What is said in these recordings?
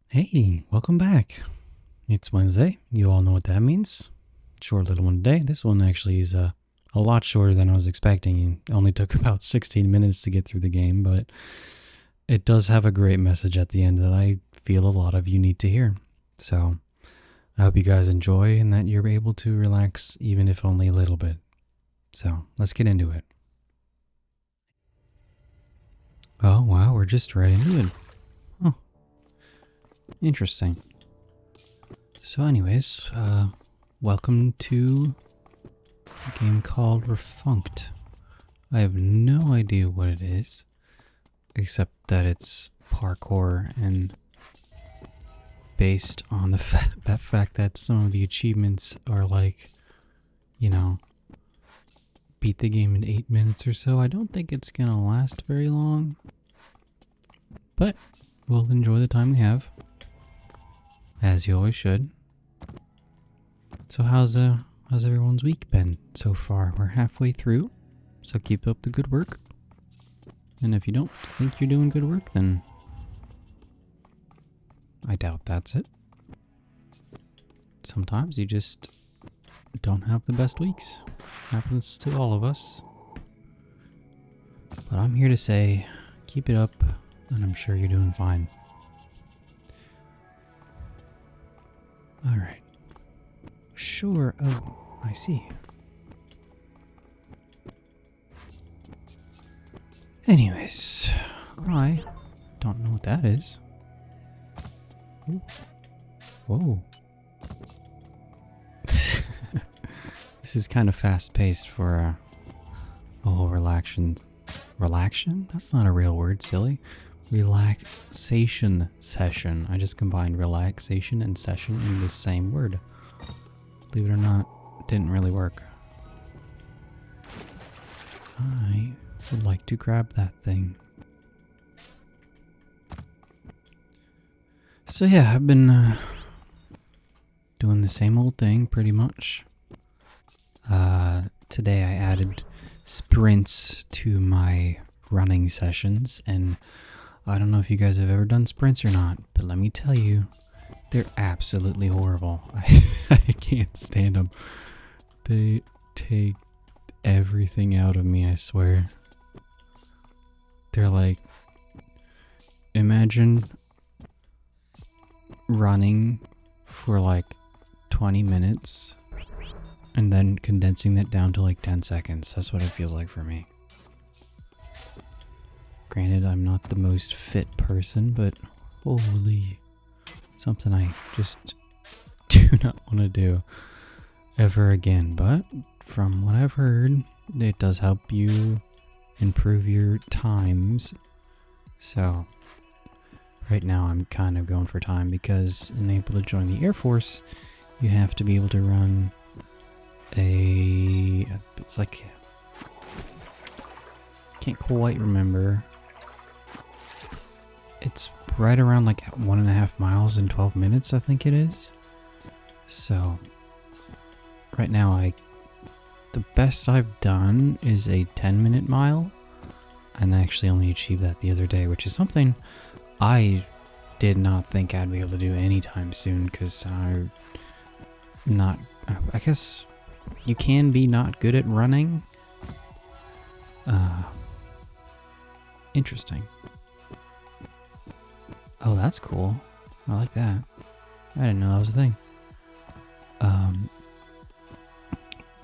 Hey, welcome back. It's Wednesday. You all know what that means. Short little one today. This one actually is a lot shorter than I was expecting. It only took about 16 minutes to get through the game, but it does have a great message at the end that I feel a lot of you need to hear. So I hope you guys enjoy and that you're able to relax, even if only a little bit. So let's get into it. Oh, wow, we're just right into it. Oh, interesting. So anyways, welcome to a game called Refunked. I have no idea what it is, except that it's parkour and based on the fact that some of the achievements are like, beat the game in 8 minutes or so. I don't think it's gonna last very long, but we'll enjoy the time we have, as you always should. So how's everyone's week been so far? We're halfway through, so keep up the good work. And if you don't think you're doing good work, then I doubt that's it. Sometimes you just don't have the best weeks. Happens to all of us. But I'm here to say, keep it up, and I'm sure you're doing fine. Alright. Sure. Oh, I see. Anyways, I don't know what that is. Ooh. Whoa. This is kind of fast-paced for a whole relaxation. Relaxation? That's not a real word, silly. Relaxation session. I just combined relaxation and session in the same word. Believe it or not, it didn't really work. I would like to grab that thing. So yeah, I've been doing the same old thing pretty much. Today I added sprints to my running sessions, and I don't know if you guys have ever done sprints or not, but let me tell you, they're absolutely horrible. I can't stand them. They take everything out of me, I swear. They're like, imagine running for like 20 minutes and then condensing that down to like 10 seconds. That's what it feels like for me. Granted, I'm not the most fit person, but holy, something I just do not want to do ever again. But from what I've heard, it does help you improve your times. So right now I'm kind of going for time because in able to join the Air Force, you have to be able to run it's like, can't quite remember. It's right around like 1.5 miles in 12 minutes, I think it is. So right now the best I've done is a 10-minute mile, and I actually only achieved that the other day, which is something I did not think I'd be able to do anytime soon, because I guess you can be not good at running. Interesting. Oh, that's cool. I like that. I didn't know that was a thing.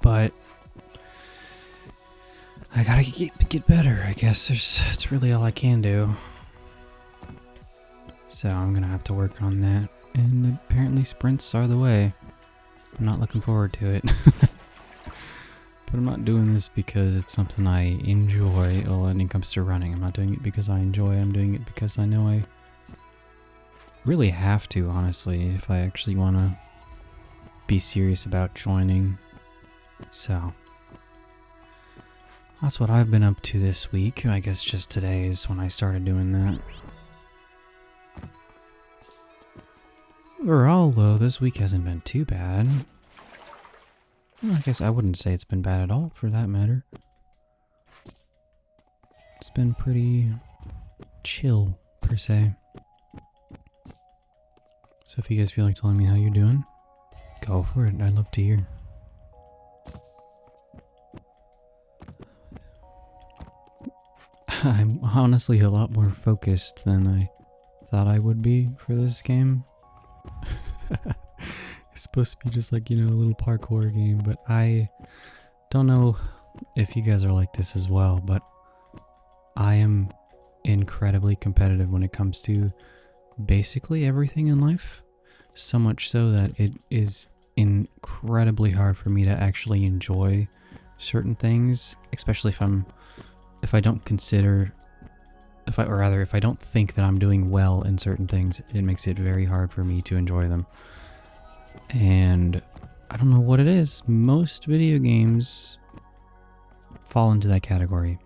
But I gotta get better, I guess. That's really all I can do. So I'm gonna have to work on that. And apparently sprints are the way. I'm not looking forward to it. But I'm not doing this because it's something I enjoy when it comes to running. I'm not doing it because I enjoy it. I'm doing it because I know I really have to, honestly, if I actually want to be serious about joining. So that's what I've been up to this week. I guess just today is when I started doing that. Overall, though, this week hasn't been too bad. Well, I guess I wouldn't say it's been bad at all, for that matter. It's been pretty chill, per se. So if you guys feel like telling me how you're doing, go for it. I'd love to hear. I'm honestly a lot more focused than I thought I would be for this game. It's supposed to be just like, a little parkour game, but I don't know if you guys are like this as well, but I am incredibly competitive when it comes to basically everything in life. So much so that it is incredibly hard for me to actually enjoy certain things, especially if I don't think that I'm doing well in certain things. It makes it very hard for me to enjoy them. And I don't know what it is. Most video games fall into that category.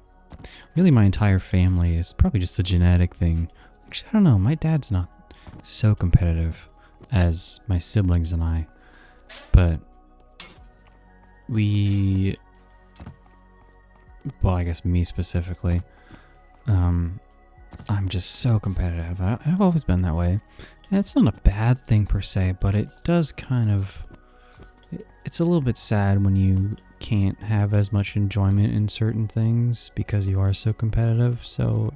Really, my entire family is probably just a genetic thing. Actually, I don't know. My dad's not so competitive as my siblings and I. But I guess me specifically, I'm just so competitive. I've always been that way. And it's not a bad thing per se, but it does it's a little bit sad when you can't have as much enjoyment in certain things because you are so competitive. So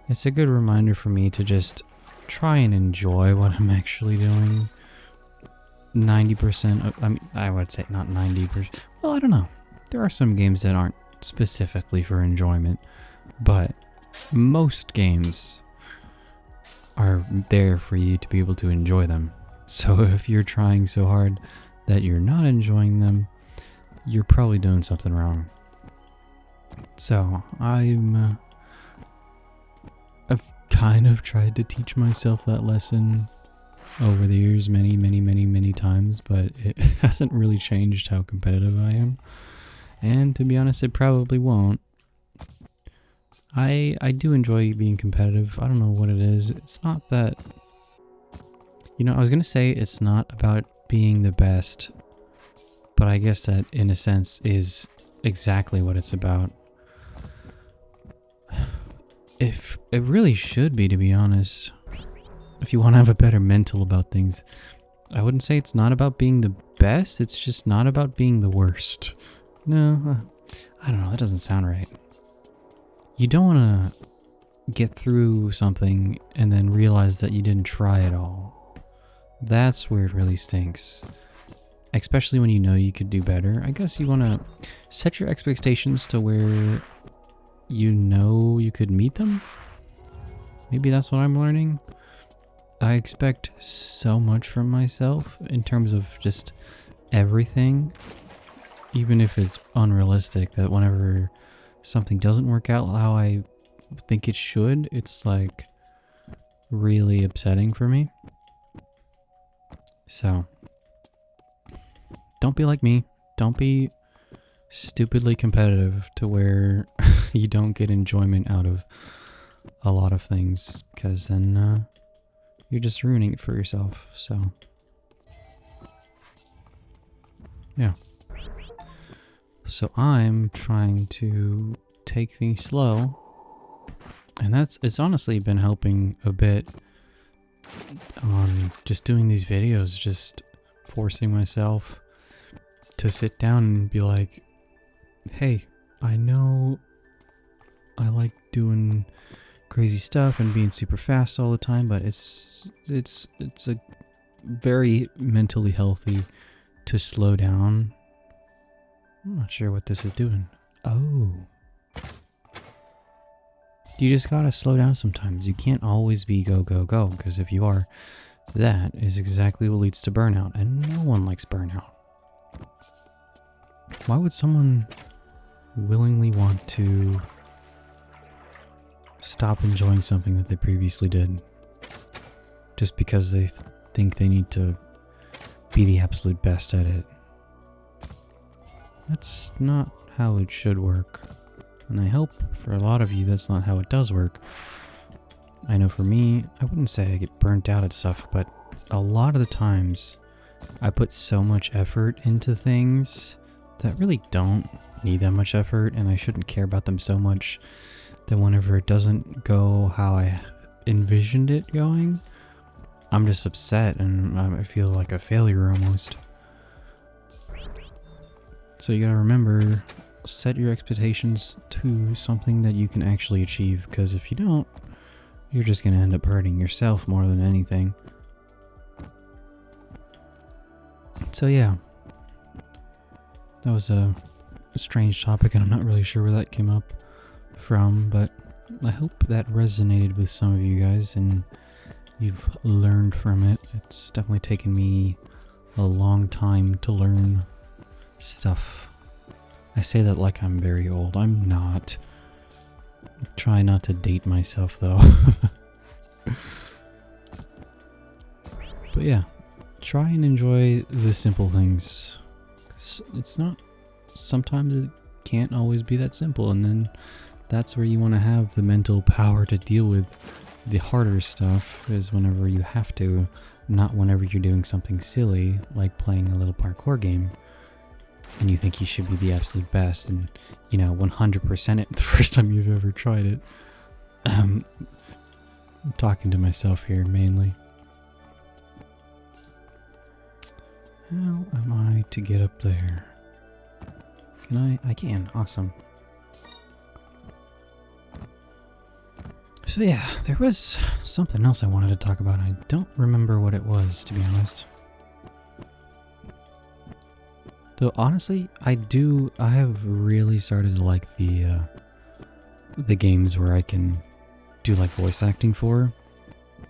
it's a good reminder for me to just try and enjoy what I'm actually doing. 90%, I would say not 90%. Well, I don't know. There are some games that aren't specifically for enjoyment, but most games are there for you to be able to enjoy them. So if you're trying so hard that you're not enjoying them, you're probably doing something wrong. So I've kind of tried to teach myself that lesson over the years many times, but it hasn't really changed how competitive I am. And to be honest, it probably won't. I do enjoy being competitive. I don't know what it is. It's not that... I was going to say it's not about being the best, but I guess that in a sense is exactly what it's about. If it really should be, to be honest. If you want to have a better mental about things, I wouldn't say it's not about being the best, it's just not about being the worst. No, I don't know, that doesn't sound right. You don't want to get through something and then realize that you didn't try at all. That's where it really stinks. Especially when you know you could do better. I guess you want to set your expectations to where you know you could meet them. Maybe that's what I'm learning. I expect so much from myself in terms of just everything, even if it's unrealistic, that whenever something doesn't work out how I think it should, it's like really upsetting for me. So don't be like me. Don't be stupidly competitive to where you don't get enjoyment out of a lot of things, because then you're just ruining it for yourself. So yeah. So I'm trying to take things slow, and it's honestly been helping a bit on just doing these videos, just forcing myself to sit down and be like, hey, I know I like doing crazy stuff and being super fast all the time, but it's a very mentally healthy to slow down. I'm not sure what this is doing. Oh. You just gotta slow down sometimes. You can't always be go, go, go, because if you are, that is exactly what leads to burnout, and no one likes burnout. Why would someone willingly want to stop enjoying something that they previously did just because they think they need to be the absolute best at it? That's not how it should work. And I hope for a lot of you that's not how it does work. I know for me, I wouldn't say I get burnt out at stuff, but a lot of the times I put so much effort into things that really don't need that much effort, and I shouldn't care about them so much that whenever it doesn't go how I envisioned it going, I'm just upset and I feel like a failure almost. So you gotta remember, set your expectations to something that you can actually achieve, because if you don't, you're just gonna end up hurting yourself more than anything. So yeah, that was a strange topic and I'm not really sure where that came up from, but I hope that resonated with some of you guys and you've learned from it. It's definitely taken me a long time to learn stuff. I say that like I'm very old. I'm not. Try not to date myself though. But yeah, try and enjoy the simple things. It's not, sometimes it can't always be that simple, and then that's where you want to have the mental power to deal with the harder stuff, is whenever you have to, not whenever you're doing something silly like playing a little parkour game and you think you should be the absolute best and, you know, 100% it the first time you've ever tried it. I'm talking to myself here mainly. How am I to get up there? Can I? I can. Awesome. So yeah, there was something else I wanted to talk about. I don't remember what it was, to be honest. Though honestly, I have really started to like the games where I can do like voice acting for.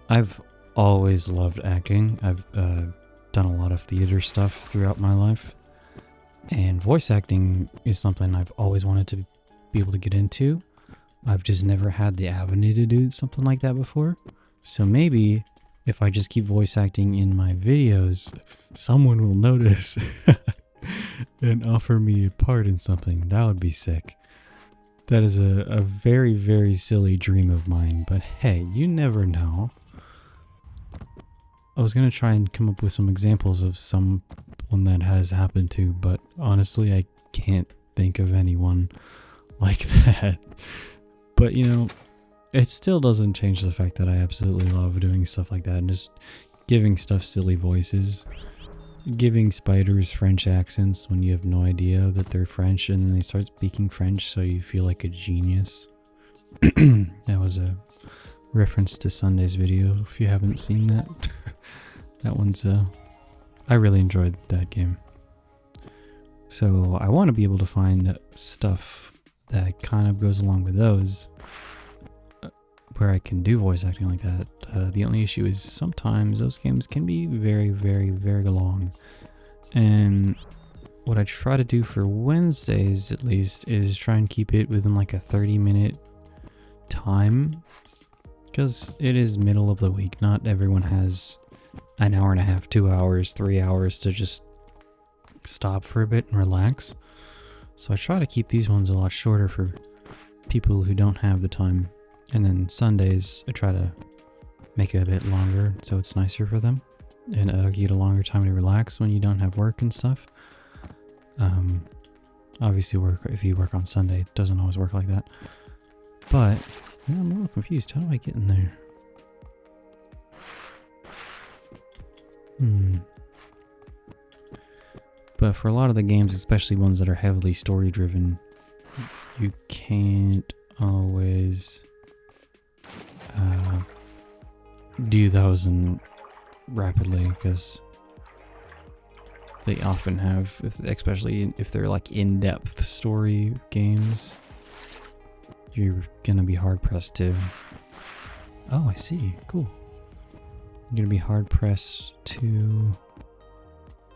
I've always loved acting. I've done a lot of theater stuff throughout my life. And voice acting is something I've always wanted to be able to get into. I've just never had the avenue to do something like that before. So maybe if I just keep voice acting in my videos, someone will notice and offer me a part in something. That would be sick. That is a very, very silly dream of mine, but hey, you never know. I was going to try and come up with some examples of someone that has happened to, but honestly, I can't think of anyone like that. But, you know, it still doesn't change the fact that I absolutely love doing stuff like that and just giving stuff silly voices. Giving spiders French accents when you have no idea that they're French and then they start speaking French so you feel like a genius. That was a reference to Sunday's video if you haven't seen that. That one's I really enjoyed that game. So I want to be able to find stuff that kind of goes along with those where I can do voice acting like that. The only issue is sometimes those games can be very, very, very long. And what I try to do for Wednesdays, at least, is try and keep it within like a 30-minute time. Because it is middle of the week. Not everyone has an hour and a half, 2 hours, 3 hours to just stop for a bit and relax. So I try to keep these ones a lot shorter for people who don't have the time. And then Sundays, I try to make it a bit longer so it's nicer for them. And you get a longer time to relax when you don't have work and stuff. Obviously, if you work on Sunday, it doesn't always work like that. But yeah, I'm a little confused. How do I get in there? But for a lot of the games, especially ones that are heavily story driven, you can't always do those and rapidly, because they often have, especially if they're like in-depth story games, you're gonna be hard pressed to. Oh, I see. Cool. You're gonna be hard pressed to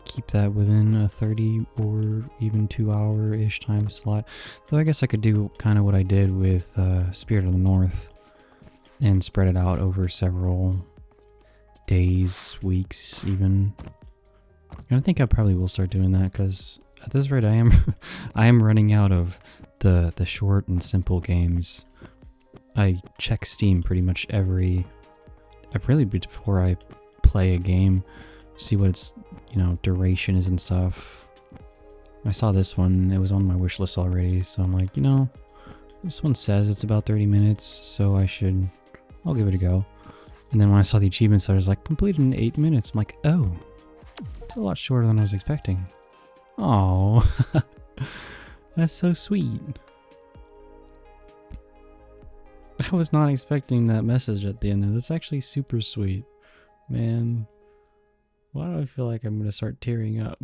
keep that within a 30 or even 2 hour-ish time slot. Though I guess I could do kind of what I did with Spirit of the North and spread it out over several days, weeks even. And I think I probably will start doing that, because at this rate I am running out of the short and simple games. I check Steam pretty much really before I play a game, see what its, you know, duration is and stuff. I saw this one, it was on my wish list already, so I'm like, you know, this one says it's about 30 minutes, so I'll give it a go. And then when I saw the achievements, I was like, completed in 8 minutes. I'm like, oh, it's a lot shorter than I was expecting. Oh, that's so sweet. I was not expecting that message at the end there. That's actually super sweet. Man, why do I feel like I'm going to start tearing up?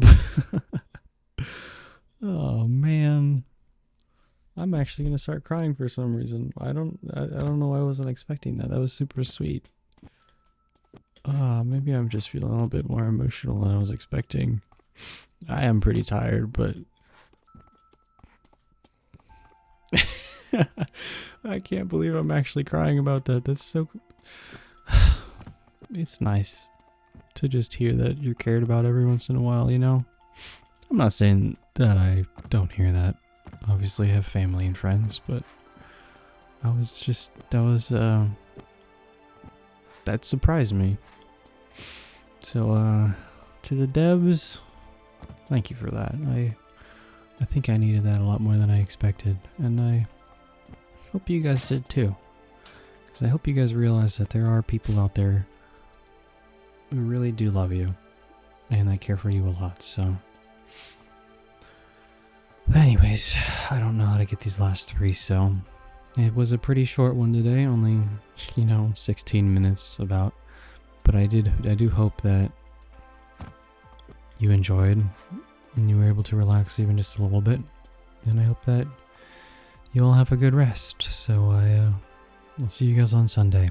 Oh, man. I'm actually going to start crying for some reason. I don't know why I wasn't expecting that. That was super sweet. Maybe I'm just feeling a little bit more emotional than I was expecting. I am pretty tired, but I can't believe I'm actually crying about that. That's so... It's nice to just hear that you're cared about every once in a while, you know? I'm not saying that I don't hear that. Obviously I have family and friends, but that surprised me. So, to the devs, thank you for that. I think I needed that a lot more than I expected, and I hope you guys did too. Because I hope you guys realize that there are people out there who really do love you, and they care for you a lot, so... But anyways, I don't know how to get these last 3, so... It was a pretty short one today, only, 16 minutes about. But I do hope that you enjoyed and you were able to relax even just a little bit. And I hope that you all have a good rest. So I'll see you guys on Sunday.